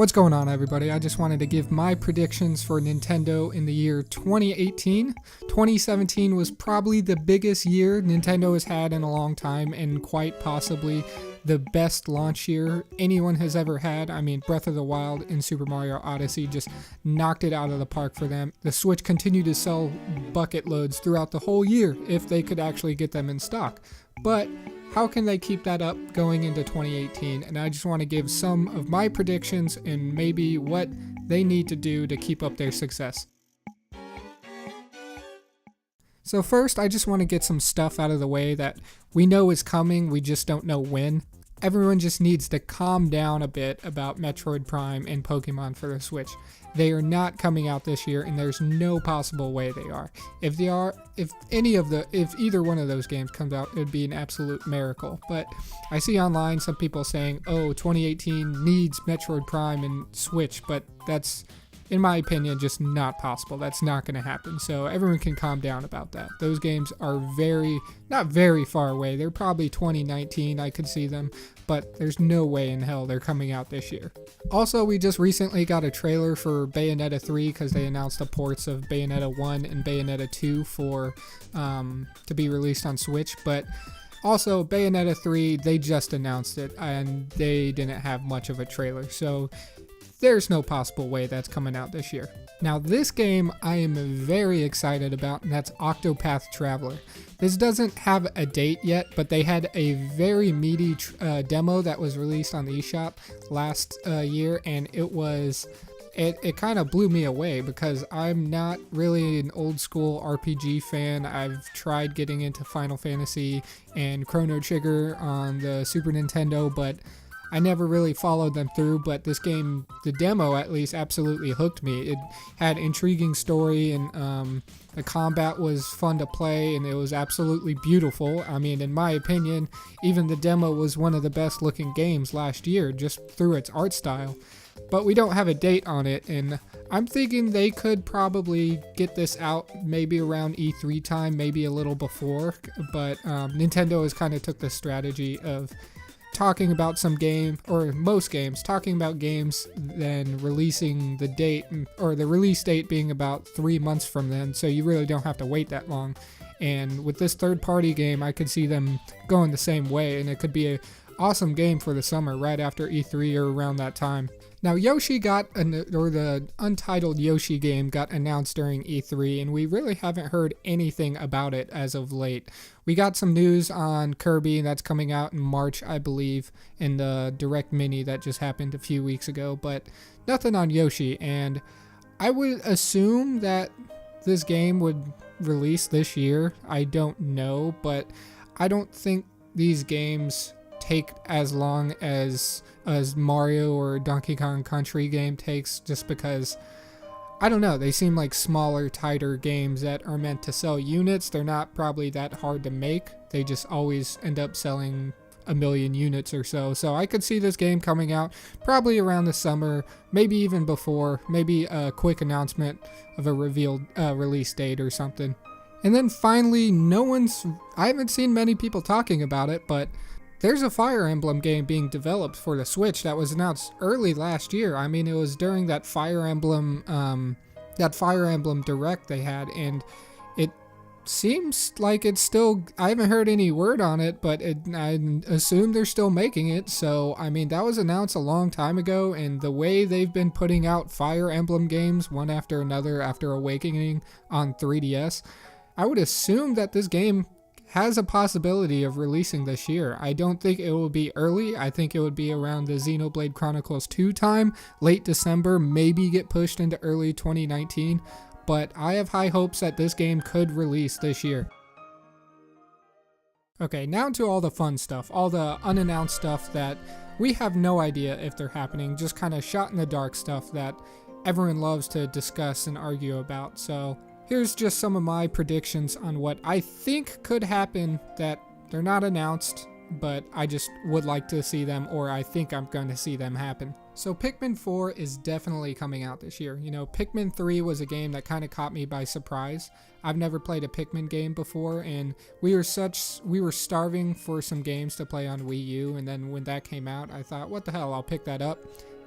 What's going on, everybody? I just wanted to give my predictions for Nintendo in the year 2018. 2017 was probably the biggest year Nintendo has had in a long time, and quite possibly the best launch year anyone has ever had. I mean, Breath of the Wild and Super Mario Odyssey just knocked it out of the park for them. The Switch continued to sell bucket loads throughout the whole year if they could actually get them in stock. But how can they keep that up going into 2018? And I just want to give some of my predictions and maybe what they need to do to keep up their success. So first, I just want to get some stuff out of the way that we know is coming, we just don't know when. Everyone just needs to calm down a bit about Metroid Prime and Pokemon for the Switch. They are not coming out this year, and there's no possible way they are. If either one of those games comes out, it would be an absolute miracle. But I see online some people saying, oh, 2018 needs Metroid Prime and Switch, but that's, in my opinion, just not possible. That's not going to happen. So everyone can calm down about that. Those games are not very far away. They're probably 2019. I could see them, but there's no way in hell they're coming out this year. Also, we just recently got a trailer for Bayonetta 3 because they announced the ports of Bayonetta 1 and Bayonetta 2 to be released on Switch, but also Bayonetta 3, they just announced it and they didn't have much of a trailer. So there's no possible way that's coming out this year. Now, this game I am very excited about, and that's Octopath Traveler. This doesn't have a date yet, but they had a very meaty demo that was released on the eShop last year, and it kind of blew me away because I'm not really an old school RPG fan. I've tried getting into Final Fantasy and Chrono Trigger on the Super Nintendo, but I never really followed them through. But this game, the demo at least, absolutely hooked me. It had intriguing story, and the combat was fun to play, and it was absolutely beautiful. I mean, in my opinion, even the demo was one of the best looking games last year just through its art style. But we don't have a date on it, and I'm thinking they could probably get this out maybe around E3 time, maybe a little before. But Nintendo has kind of took the strategy of talking about some game, or most games, talking about games, then releasing the date, or the release date being about 3 months from then, so you really don't have to wait that long. And with this third-party game, I could see them going the same way, and it could be an awesome game for the summer, right after E3 or around that time. Now, the untitled Yoshi game got announced during E3, and we really haven't heard anything about it as of late. We got some news on Kirby that's coming out in March, I believe, in the Direct Mini that just happened a few weeks ago, but nothing on Yoshi. And I would assume that this game would release this year. I don't know, but I don't think these games take as long as Mario or Donkey Kong Country game takes, just because, I don't know, they seem like smaller, tighter games that are meant to sell units. They're not probably that hard to make. They just always end up selling 1 million units or so. So I could see this game coming out probably around the summer, maybe even before, maybe a quick announcement of a revealed release date or something. And then finally, I haven't seen many people talking about it, but there's a Fire Emblem game being developed for the Switch that was announced early last year. I mean, it was during that Fire Emblem Direct they had, and it seems like it's still, I haven't heard any word on it, but I assume they're still making it. So, I mean, that was announced a long time ago, and the way they've been putting out Fire Emblem games one after another after Awakening on 3DS, I would assume that this game has a possibility of releasing this year. I don't think it will be early. I think it would be around the Xenoblade Chronicles 2 time, late December, maybe get pushed into early 2019, but I have high hopes that this game could release this year. Okay, now to all the fun stuff, all the unannounced stuff that we have no idea if they're happening, just kind of shot in the dark stuff that everyone loves to discuss and argue about. So here's just some of my predictions on what I think could happen that they're not announced, but I just would like to see them, or I think I'm going to see them happen. So Pikmin 4 is definitely coming out this year. You know, Pikmin 3 was a game that kind of caught me by surprise. I've never played a Pikmin game before, and we were starving for some games to play on Wii U, and then when that came out, I thought, what the hell, I'll pick that up.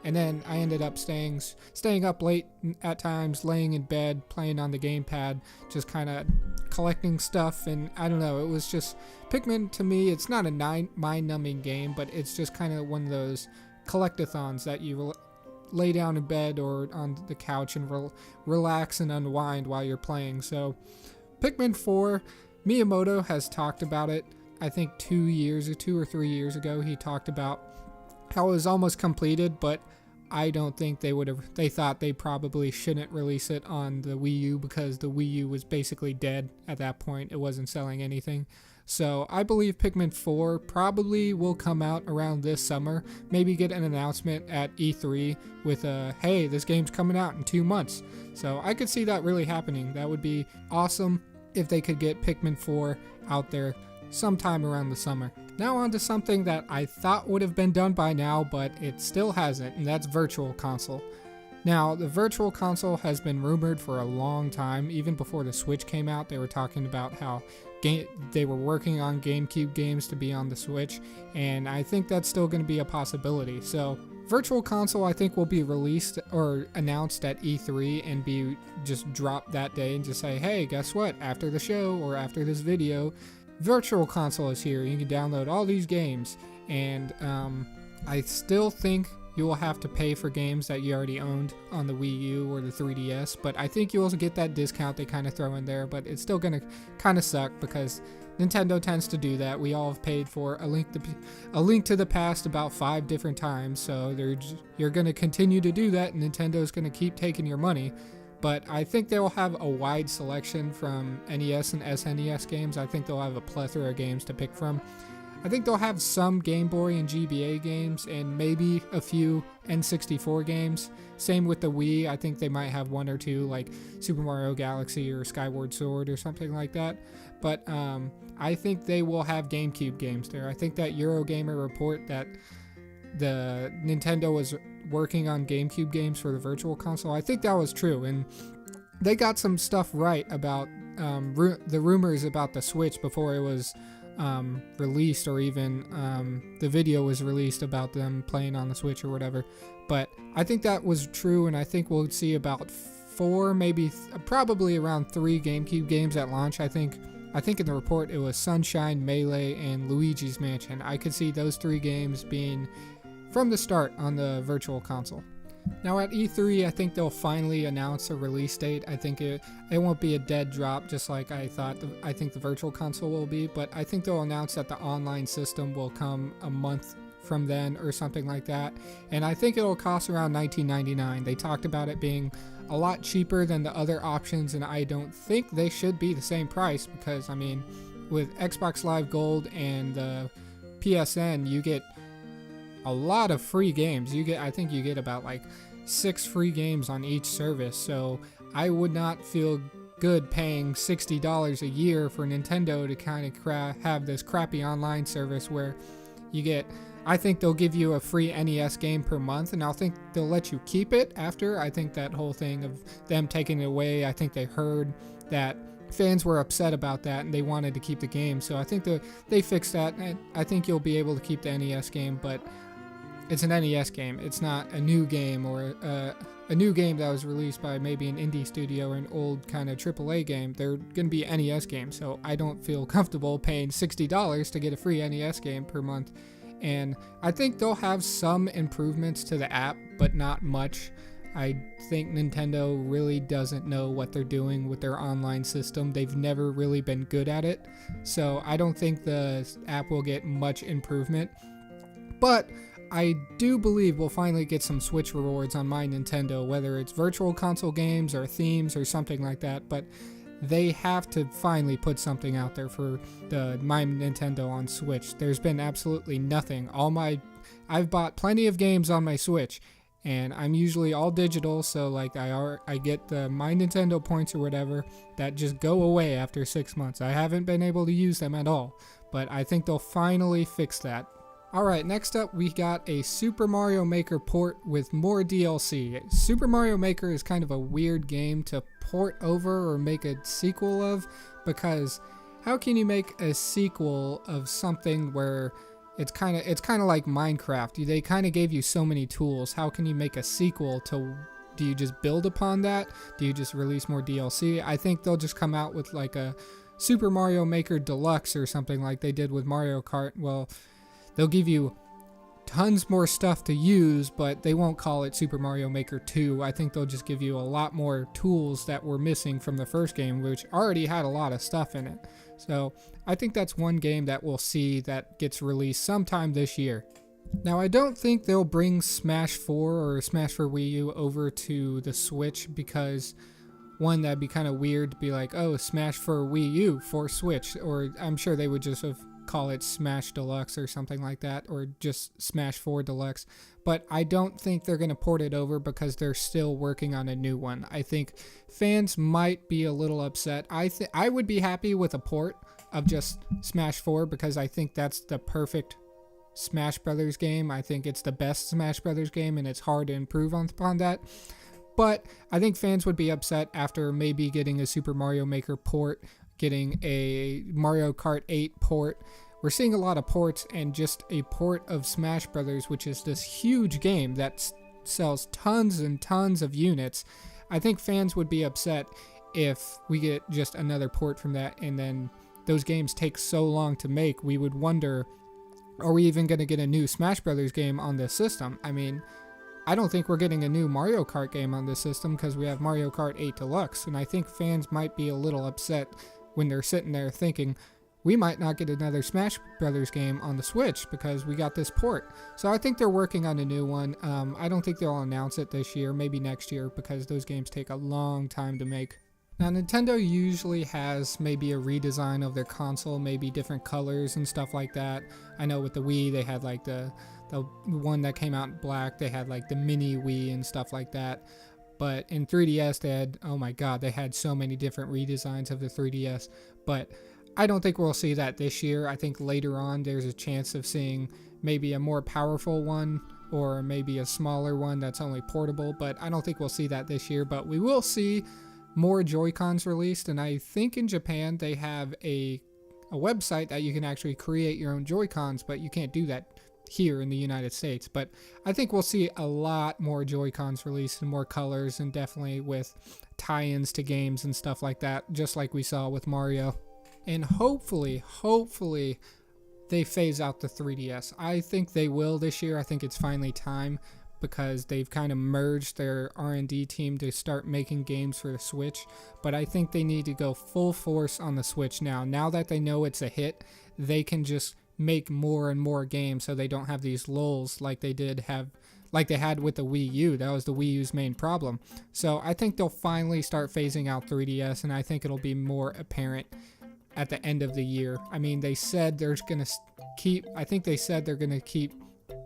And then I ended up staying up late at times, laying in bed, playing on the gamepad, just kind of collecting stuff. And I don't know, it was just Pikmin to me. It's not a mind-numbing game, but it's just kind of one of those collectathons that you lay down in bed or on the couch and relax and unwind while you're playing. So Pikmin 4, Miyamoto has talked about it. I think 2 or 3 years ago, he talked about how it was almost completed, but I don't think they thought they probably shouldn't release it on the Wii U because the Wii U was basically dead at that point. It wasn't selling anything. So I believe Pikmin 4 probably will come out around this summer. Maybe get an announcement at E3 with hey, this game's coming out in 2 months. So I could see that really happening. That would be awesome if they could get Pikmin 4 out there sometime around the summer. Now on to something that I thought would have been done by now, but it still hasn't, and that's Virtual Console. Now, the Virtual Console has been rumored for a long time. Even before the Switch came out, they were talking about how they were working on GameCube games to be on the Switch, and I think that's still going to be a possibility. So, Virtual Console I think will be released or announced at E3 and be just dropped that day and just say, hey, guess what? After the show or after this video, Virtual Console is here. You can download all these games, and I still think you will have to pay for games that you already owned on the Wii U or the 3DS, but I think you also get that discount they kind of throw in there, but it's still going to kind of suck because Nintendo tends to do that. We all have paid for A Link to the Past about 5 different times, so you're going to continue to do that, and Nintendo's going to keep taking your money. But I think they will have a wide selection from NES and SNES games. I think they'll have a plethora of games to pick from. I think they'll have some Game Boy and GBA games and maybe a few N64 games. Same with the Wii. I think they might have 1 or 2 like Super Mario Galaxy or Skyward Sword or something like that. But I think they will have GameCube games there. I think that Eurogamer report that the Nintendo was working on GameCube games for the Virtual Console, I think that was true, and they got some stuff right about the rumors about the Switch before it was released, or even the video was released about them playing on the Switch or whatever. But I think that was true, and I think we'll see about 4, maybe probably around 3 GameCube games at launch. I think in the report it was Sunshine, Melee, and Luigi's Mansion. I could see those 3 games being from the start on the Virtual Console. Now at E3, I think they'll finally announce a release date. I think it won't be a dead drop just like I thought. I think the Virtual Console will be, but I think they'll announce that the online system will come a month from then or something like that. And I think it'll cost around $19.99. They talked about it being a lot cheaper than the other options, and I don't think they should be the same price because, I mean, with Xbox Live Gold and the PSN, you get a lot of free games. I think you get about like 6 free games on each service. So I would not feel good paying $60 a year for Nintendo to kind of have this crappy online service where you get, I think they'll give you a free NES game per month, and I think they'll let you keep it after. I think that whole thing of them taking it away, I think they heard that fans were upset about that and they wanted to keep the game. So I think they fixed that, and I think you'll be able to keep the NES game, but it's an NES game. It's not a new game or a new game that was released by maybe an indie studio or an old kind of AAA game. They're going to be an NES game, so I don't feel comfortable paying $60 to get a free NES game per month. And I think they'll have some improvements to the app, but not much. I think Nintendo really doesn't know what they're doing with their online system. They've never really been good at it, so I don't think the app will get much improvement. But I do believe we'll finally get some Switch rewards on My Nintendo, whether it's Virtual Console games or themes or something like that, but they have to finally put something out there for the My Nintendo on Switch. There's been absolutely nothing. I've bought plenty of games on my Switch, and I'm usually all digital, so like I get the My Nintendo points or whatever that just go away after 6 months. I haven't been able to use them at all, but I think they'll finally fix that. Alright, next up we got a Super Mario Maker port with more DLC. Super Mario Maker is kind of a weird game to port over or make a sequel of, because how can you make a sequel of something where it's kind of like Minecraft. They kind of gave you so many tools. How can you make a sequel to? Do you just build upon that? Do you just release more DLC? I think they'll just come out with like a Super Mario Maker Deluxe or something like they did with Mario Kart. Well, they'll give you tons more stuff to use, but they won't call it Super Mario Maker 2. I think they'll just give you a lot more tools that were missing from the first game, which already had a lot of stuff in it. So I think that's one game that we'll see that gets released sometime this year. Now, I don't think they'll bring Smash 4 or Smash for Wii U over to the Switch because, one, that'd be kind of weird to be like, oh, Smash for Wii U for Switch, or I'm sure they would just call it Smash Deluxe or something like that, or just Smash 4 Deluxe. But I don't think they're going to port it over because they're still working on a new one. I think fans might be a little upset. I would be happy with a port of just Smash 4 because I think that's the perfect Smash Brothers game. I think it's the best Smash Brothers game, and it's hard to improve upon that. But I think fans would be upset after maybe getting a Super Mario Maker port, getting a Mario Kart 8 port. We're seeing a lot of ports, and just a port of Smash Brothers, which is this huge game that sells tons and tons of units. I think fans would be upset if we get just another port from that, and then those games take so long to make. We would wonder, are we even going to get a new Smash Brothers game on this system? I mean, I don't think we're getting a new Mario Kart game on this system because we have Mario Kart 8 Deluxe, and I think fans might be a little upset when they're sitting there thinking, we might not get another Smash Brothers game on the Switch because we got this port. So I think they're working on a new one. I don't think they'll announce it this year, maybe next year, because those games take a long time to make. Now, Nintendo usually has maybe a redesign of their console, maybe different colors and stuff like that. I know with the Wii, they had like the one that came out in black. They had like the mini Wii and stuff like that. But in 3DS, they had, oh my god, they had so many different redesigns of the 3DS. But I don't think we'll see that this year. I think later on, there's a chance of seeing maybe a more powerful one or maybe a smaller one that's only portable. But I don't think we'll see that this year. But we will see more Joy-Cons released, and I think in Japan they have a website that you can actually create your own Joy-Cons, but you can't do that here in the United States. But I think we'll see a lot more Joy-Cons released and more colors, and definitely with tie-ins to games and stuff like that, just like we saw with Mario. And hopefully they phase out the 3DS. I think they will this year. I think it's finally time, because they've kind of merged their R&D team to start making games for the Switch. But I think they need to go full force on the Switch now. Now that they know it's a hit, they can just make more and more games so they don't have these lulls like they had with the Wii U. That was the Wii U's main problem. So I think they'll finally start phasing out 3DS, and I think it'll be more apparent at the end of the year. I mean, they said they're going to keep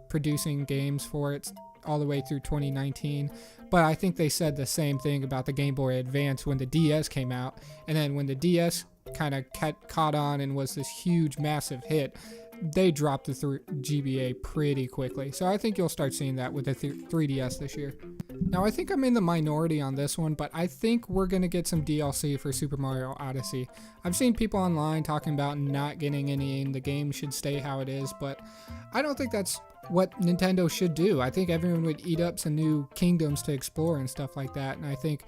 producing games for it all the way through 2019, but I think they said the same thing about the Game Boy Advance when the DS came out, and then when the DS kind of caught on and was this huge massive hit, they dropped the GBA pretty quickly. So I think you'll start seeing that with the 3DS this year. Now, I think I'm in the minority on this one, but I think we're going to get some DLC for Super Mario Odyssey. I've seen people online talking about not getting any and the game should stay how it is, but I don't think that's what Nintendo should do. I think everyone would eat up some new kingdoms to explore and stuff like that, and I think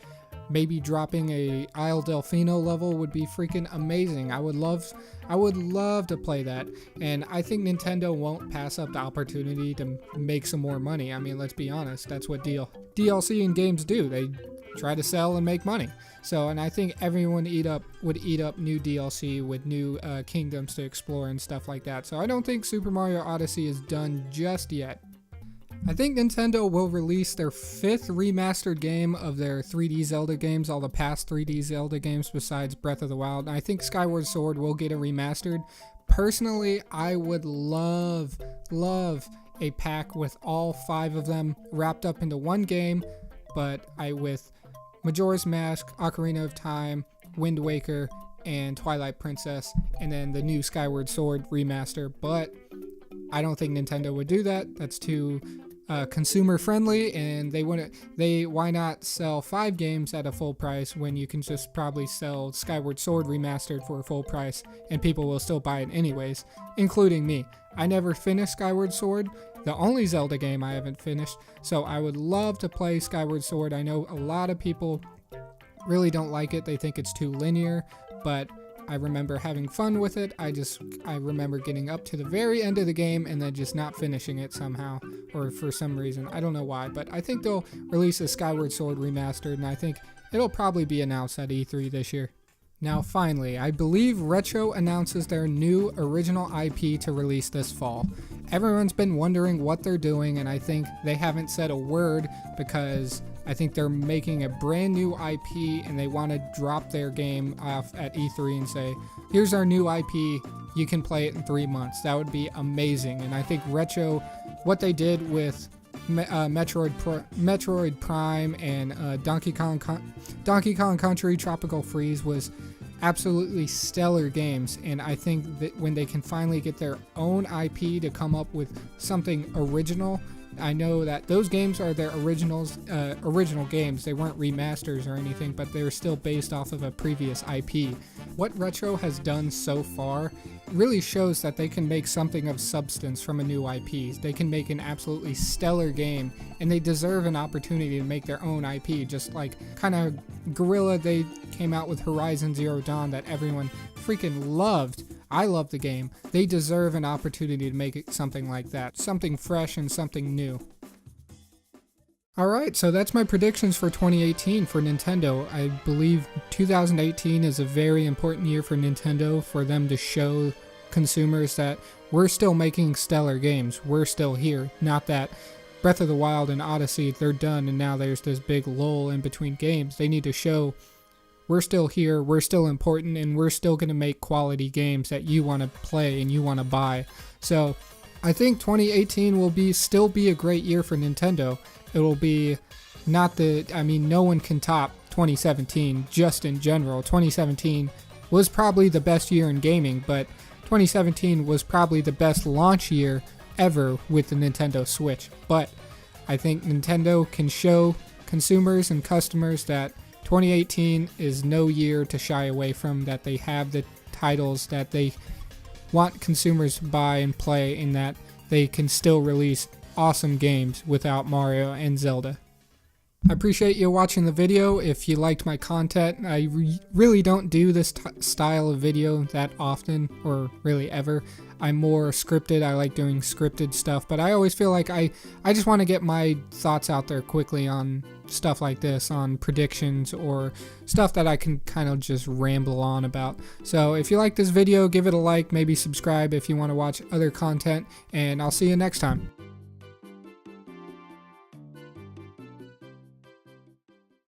maybe dropping a Isle Delfino level would be freaking amazing. I would love to play that, and I think Nintendo won't pass up the opportunity to make some more money. I mean, let's be honest, that's what DLC in games do. They try to sell and make money. So, and I think everyone would eat up new DLC with new kingdoms to explore and stuff like that. So I don't think Super Mario Odyssey is done just yet. I think Nintendo will release their 5th remastered game of their 3D Zelda games, all the past 3D Zelda games besides Breath of the Wild. And I think Skyward Sword will get a remastered. Personally, I would love a pack with all 5 of them wrapped up into one game, but with Majora's Mask, Ocarina of Time, Wind Waker, and Twilight Princess, and then the new Skyward Sword remaster. But I don't think Nintendo would do that. That's too consumer friendly, and why not sell 5 games at a full price when you can just probably sell Skyward Sword Remastered for a full price and people will still buy it anyways, including me. I never finished Skyward Sword, the only Zelda game I haven't finished, so I would love to play Skyward Sword. I know a lot of people really don't like it, they think it's too linear, but I remember having fun with it. I remember getting up to the very end of the game and then just not finishing it somehow, or for some reason. I don't know why, but I think they'll release a Skyward Sword Remastered, and I think it'll probably be announced at E3 this year. Now finally, I believe Retro announces their new original IP to release this fall. Everyone's been wondering what they're doing, and I think they haven't said a word because I think they're making a brand new IP and they want to drop their game off at E3 and say, here's our new IP, you can play it in 3 months. That would be amazing. And I think Retro, what they did with Metroid Prime and Donkey Kong Country Tropical Freeze was absolutely stellar games, and I think that when they can finally get their own IP to come up with something original, I know that those games are their original games. They weren't remasters or anything, but they're still based off of a previous IP. What Retro has done so far really shows that they can make something of substance from a new IP. They can make an absolutely stellar game, and they deserve an opportunity to make their own IP, just like kind of Guerrilla, they came out with Horizon Zero Dawn that everyone freaking loved. I love the game. They deserve an opportunity to make it something like that, something fresh and something new. Alright, so that's my predictions for 2018 for Nintendo. I believe 2018 is a very important year for Nintendo, for them to show consumers that we're still making stellar games. We're still here. Not that Breath of the Wild and Odyssey, they're done and now there's this big lull in between games. They need to show we're still here, we're still important, and we're still going to make quality games that you want to play and you want to buy. So I think 2018 will still be a great year for Nintendo. It will be no one can top 2017 just in general. 2017 was probably the best year in gaming, but 2017 was probably the best launch year ever with the Nintendo Switch. But I think Nintendo can show consumers and customers that 2018 is no year to shy away from, that they have the titles that they want consumers to buy and play, and that they can still release awesome games without Mario and Zelda. I appreciate you watching the video. If you liked my content, I really don't do this style of video that often, or really ever. I'm more scripted. I like doing scripted stuff, but I always feel like I just want to get my thoughts out there quickly on stuff like this, on predictions or stuff that I can kind of just ramble on about. So if you like this video, give it a like, maybe subscribe if you want to watch other content, and I'll see you next time.